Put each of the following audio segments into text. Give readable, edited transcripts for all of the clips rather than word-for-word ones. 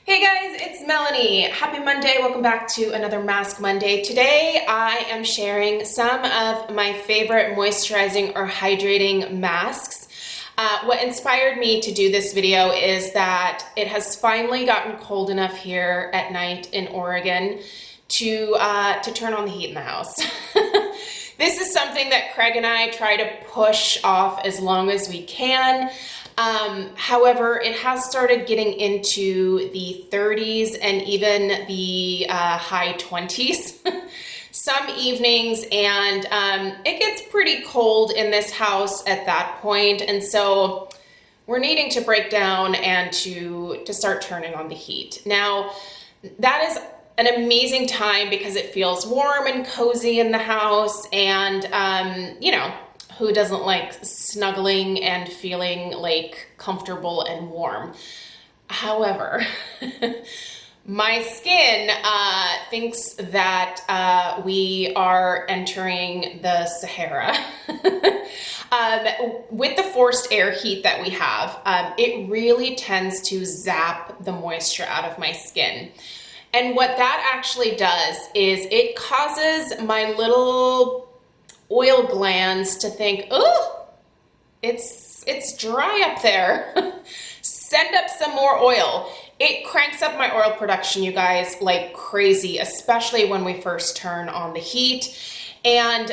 Hey guys, it's Melanie. Happy Monday. Welcome back to another Mask Monday. Today I am sharing some of my favorite moisturizing or hydrating masks. What inspired me to do this video is that it has finally gotten cold enough here at night in Oregon to turn on the heat in the house. This is something that Craig and I try to push off as long as we can. However, it has started getting into the 30s and even the high 20s some evenings, and it gets pretty cold in this house at that point, and so we're needing to break down and to start turning on the heat. Now, that is an amazing time because it feels warm and cozy in the house, and who doesn't like snuggling and feeling like comfortable and warm? However, my skin thinks that we are entering the Sahara. With the forced air heat that we have, it really tends to zap the moisture out of my skin. And what that actually does is it causes my little oil glands to think, oh, it's dry up there. Send up some more oil. It cranks up my oil production, you guys, like crazy, especially when we first turn on the heat. And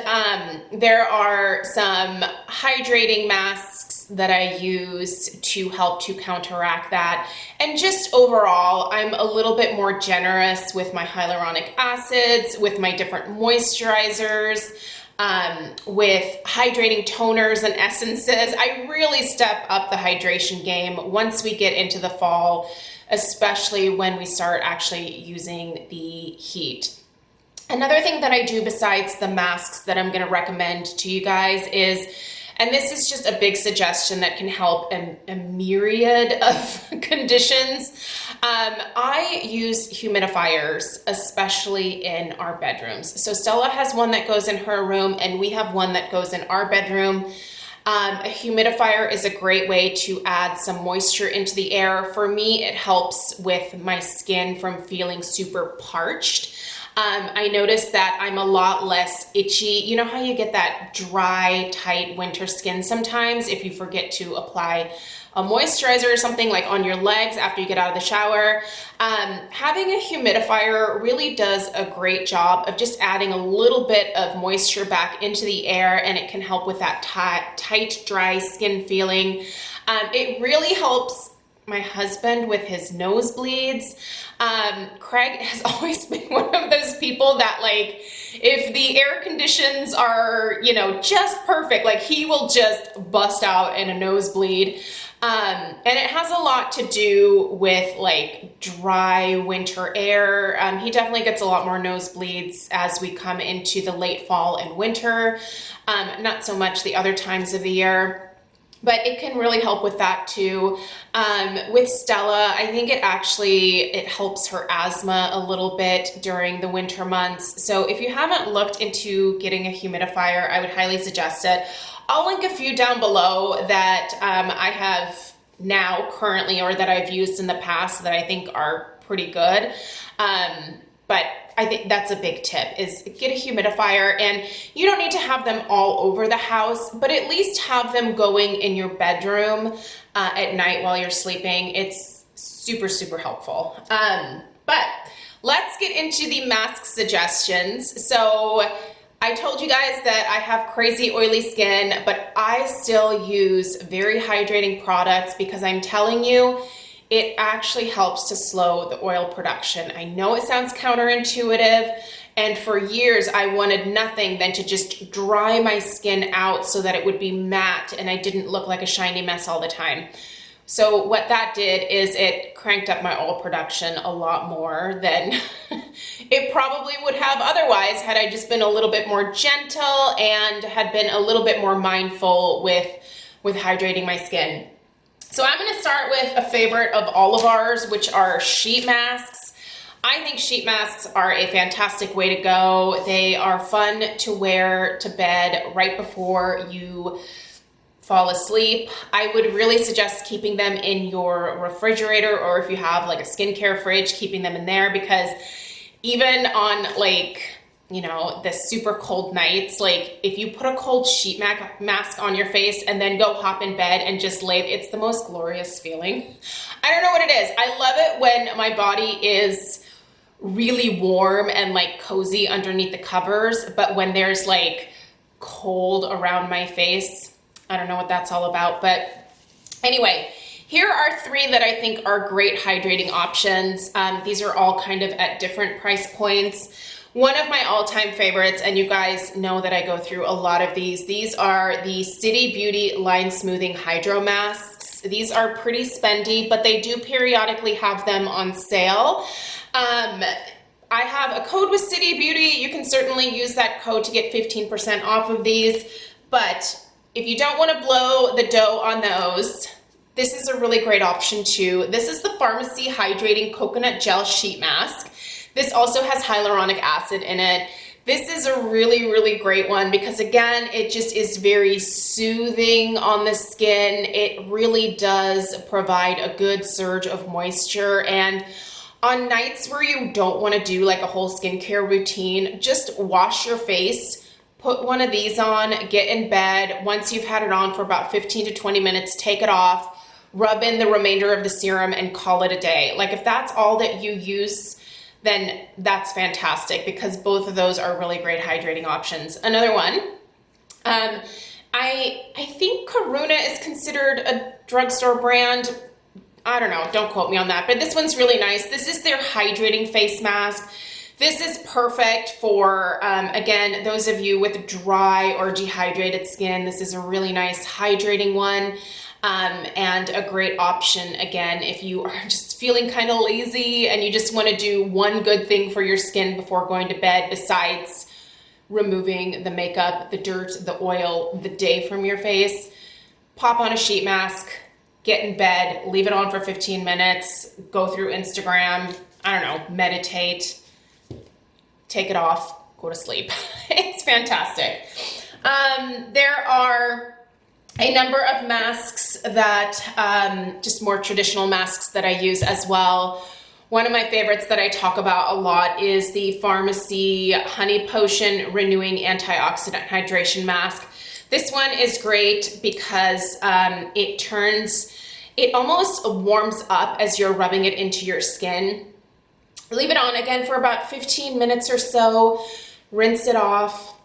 there are some hydrating masks that I use to help to counteract that. And just overall, I'm a little bit more generous with my hyaluronic acids, with my different moisturizers, with hydrating toners and essences. I really step up the hydration game once we get into the fall, especially when we start actually using the heat. Another thing that I do besides the masks that I'm going to recommend to you guys is, and this is just a big suggestion that can help a myriad of conditions. I use humidifiers, especially in our bedrooms. So Stella has one that goes in her room, and we have one that goes in our bedroom. A humidifier is a great way to add some moisture into the air. For me, it helps with my skin from feeling super parched. I notice that I'm a lot less itchy. You know how you get that dry, tight winter skin sometimes if you forget to apply a moisturizer or something like on your legs after you get out of the shower? Having a humidifier really does a great job of just adding a little bit of moisture back into the air, and it can help with that tight, dry skin feeling. It really helps my husband with his nosebleeds. Craig has always been one of those people that, like, if the air conditions are, just perfect, like, he will just bust out in a nosebleed. And it has a lot to do with like dry winter air. He definitely gets a lot more nosebleeds as we come into the late fall and winter. Not so much the other times of the year, but it can really help with that too. With Stella, I think it helps her asthma a little bit during the winter months. So if you haven't looked into getting a humidifier, I would highly suggest it. I'll link a few down below that I have now currently, or that I've used in the past, that I think are pretty good. But I think that's a big tip, is get a humidifier, and you don't need to have them all over the house, but at least have them going in your bedroom at night while you're sleeping. It's super, super helpful. But let's get into the mask suggestions. So I told you guys that I have crazy oily skin, but I still use very hydrating products because I'm telling you, it actually helps to slow the oil production. I know it sounds counterintuitive, and for years I wanted nothing than to just dry my skin out so that it would be matte and I didn't look like a shiny mess all the time. So what that did is it cranked up my oil production a lot more than it probably would have otherwise, had I just been a little bit more gentle and had been a little bit more mindful with hydrating my skin. So I'm going to start with a favorite of all of ours, which are sheet masks. I think sheet masks are a fantastic way to go. They are fun to wear to bed right before you fall asleep. I would really suggest keeping them in your refrigerator, or if you have like a skincare fridge, keeping them in there, because even on like, you know, the super cold nights, like if you put a cold sheet mask on your face and then go hop in bed and just lay, it's the most glorious feeling. I don't know what it is. I love it when my body is really warm and like cozy underneath the covers, but when there's like cold around my face, I don't know what that's all about. But anyway, here are 3 that I think are great hydrating options. These are all kind of at different price points. One of my all-time favorites, and you guys know that I go through a lot of these are the City Beauty Line Smoothing Hydro Masks. These are pretty spendy, but they do periodically have them on sale. I have a code with City Beauty. You can certainly use that code to get 15% off of these, but if you don't want to blow the dough on those, this is a really great option too. This is the Pharmacy Hydrating Coconut Gel Sheet Mask. This also has hyaluronic acid in it. This is a really, really great one because again, it just is very soothing on the skin. It really does provide a good surge of moisture, and on nights where you don't want to do like a whole skincare routine, just wash your face, put one of these on, get in bed. Once you've had it on for about 15 to 20 minutes, take it off, rub in the remainder of the serum and call it a day. Like if that's all that you use, then that's fantastic because both of those are really great hydrating options. Another one, I think Karuna is considered a drugstore brand. I don't know, don't quote me on that, but this one's really nice. This is their hydrating face mask. This is perfect for, again, those of you with dry or dehydrated skin. This is a really nice hydrating one, and a great option, again, if you are just feeling kind of lazy and you just want to do one good thing for your skin before going to bed besides removing the makeup, the dirt, the oil, the day from your face. Pop on a sheet mask, get in bed, leave it on for 15 minutes, go through Instagram, I don't know, meditate, take it off, go to sleep. It's fantastic. There are a number of masks that, just more traditional masks that I use as well. One of my favorites that I talk about a lot is the Pharmacy Honey Potion Renewing Antioxidant Hydration Mask. This one is great because it almost warms up as you're rubbing it into your skin. Leave it on again for about 15 minutes or so, rinse it off.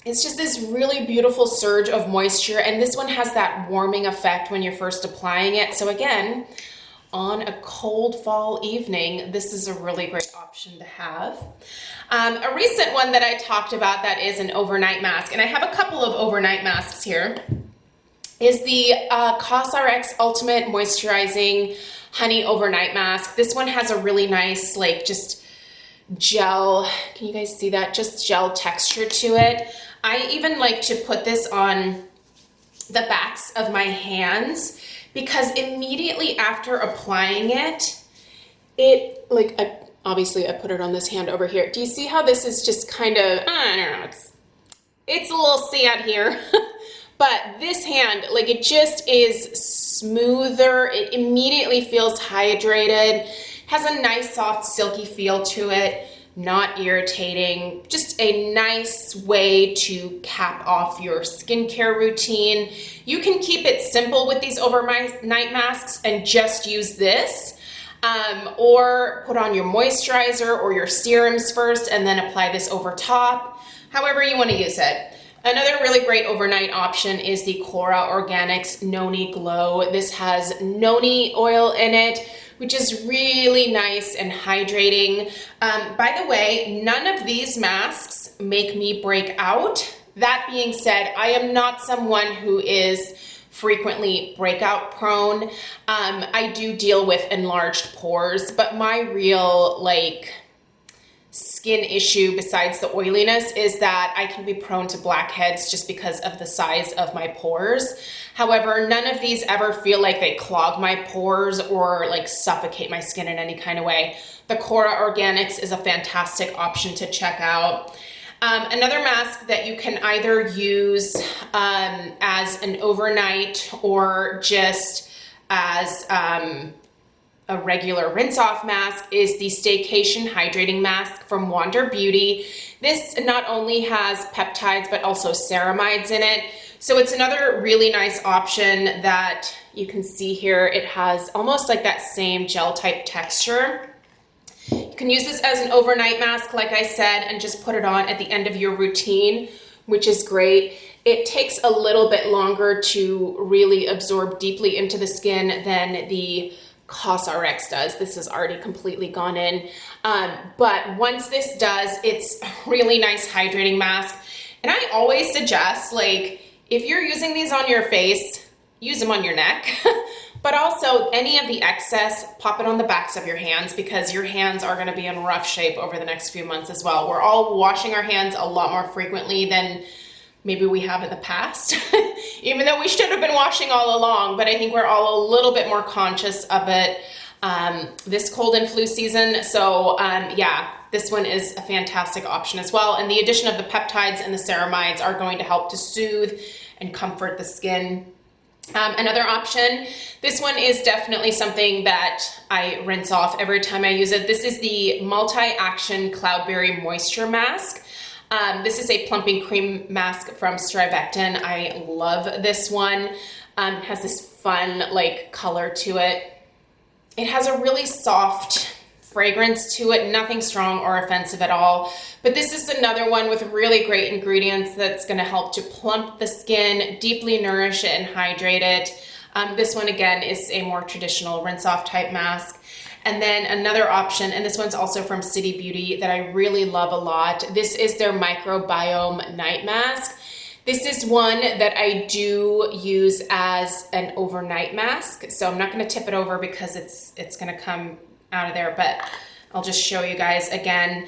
It's just this really beautiful surge of moisture, and this one has that warming effect when you're first applying it. So again, on a cold fall evening, this is a really great option to have. A recent one that I talked about that is an overnight mask, and I have a couple of overnight masks here, is the COSRX Ultimate Moisturizing Honey Overnight Mask. This one has a really nice, like, just gel, can you guys see that? Just gel texture to it. I even like to put this on the backs of my hands because immediately after applying it, like, obviously I put it on this hand over here. Do you see how this is just kind of, I don't know, it's a little sad here. But this hand, like, it just is smoother. It immediately feels hydrated, has a nice soft silky feel to it, not irritating, just a nice way to cap off your skincare routine. You can keep it simple with these overnight masks and just use this, or put on your moisturizer or your serums first and then apply this over top, however you want to use it. Another really great overnight option is the Cora Organics Noni Glow. This has noni oil in it, which is really nice and hydrating. By the way, none of these masks make me break out. That being said, I am not someone who is frequently breakout prone. I do deal with enlarged pores, but my real, like, skin issue besides the oiliness is that I can be prone to blackheads just because of the size of my pores. However, none of these ever feel like they clog my pores or like suffocate my skin in any kind of way. The Cora Organics is a fantastic option to check out. Another mask that you can either use as an overnight or just as a regular rinse off mask is the Staycation Hydrating Mask from Wander Beauty. This not only has peptides but also ceramides in it. So it's another really nice option that you can see here. It has almost like that same gel type texture. You can use this as an overnight mask, like I said, and just put it on at the end of your routine, which is great. It takes a little bit longer to really absorb deeply into the skin than the COSRX does. This has already completely gone in. But once this does, it's a really nice hydrating mask. And I always suggest, like, if you're using these on your face, use them on your neck. But also any of the excess, pop it on the backs of your hands because your hands are gonna be in rough shape over the next few months as well. We're all washing our hands a lot more frequently than maybe we have in the past, even though we should have been washing all along, but I think we're all a little bit more conscious of it this cold and flu season. So yeah, this one is a fantastic option as well. And the addition of the peptides and the ceramides are going to help to soothe and comfort the skin. Another option, this one is definitely something that I rinse off every time I use it. This is the Multi-Action Cloudberry Moisture Mask. This is a plumping cream mask from Strivectin. I love this one. It has this fun like color to it. It has a really soft fragrance to it, nothing strong or offensive at all. But this is another one with really great ingredients that's gonna help to plump the skin, deeply nourish it and hydrate it. This one again is a more traditional rinse off type mask. And then another option, and this one's also from City Beauty that I really love a lot. This is their Microbiome Night Mask. This is one that I do use as an overnight mask. So I'm not gonna tip it over because it's gonna come out of there, but I'll just show you guys again.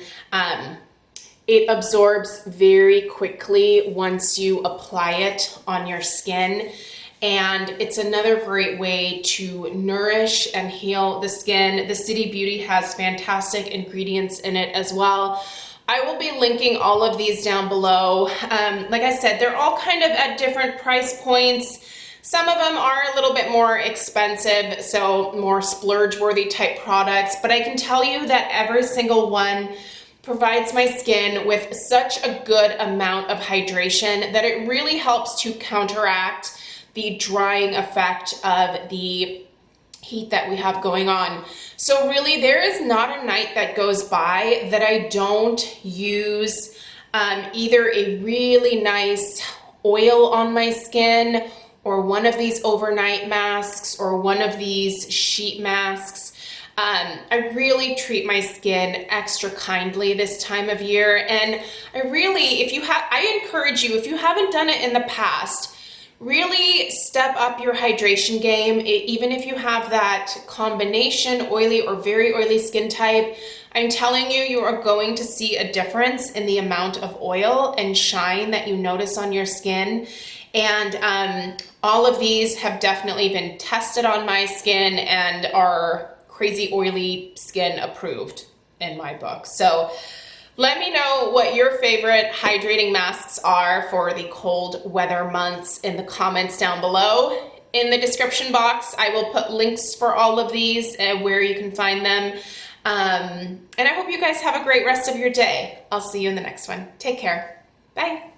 It absorbs very quickly once you apply it on your skin. And it's another great way to nourish and heal the skin. The City Beauty has fantastic ingredients in it as well. I will be linking all of these down below. Like I said, they're all kind of at different price points. Some of them are a little bit more expensive, so more splurge-worthy type products, but I can tell you that every single one provides my skin with such a good amount of hydration that it really helps to counteract the drying effect of the heat that we have going on. So really, there is not a night that goes by that I don't use either a really nice oil on my skin or one of these overnight masks or one of these sheet masks. I really treat my skin extra kindly this time of year. And I really, I encourage you, if you haven't done it in the past, really step up your hydration game. Even if you have that combination oily or very oily skin type, I'm telling you, you are going to see a difference in the amount of oil and shine that you notice on your skin. And all of these have definitely been tested on my skin and are crazy oily skin approved in my book. So let me know what your favorite hydrating masks are for the cold weather months in the comments down below. In the description box, I will put links for all of these and where you can find them. And I hope you guys have a great rest of your day. I'll see you in the next one. Take care. Bye.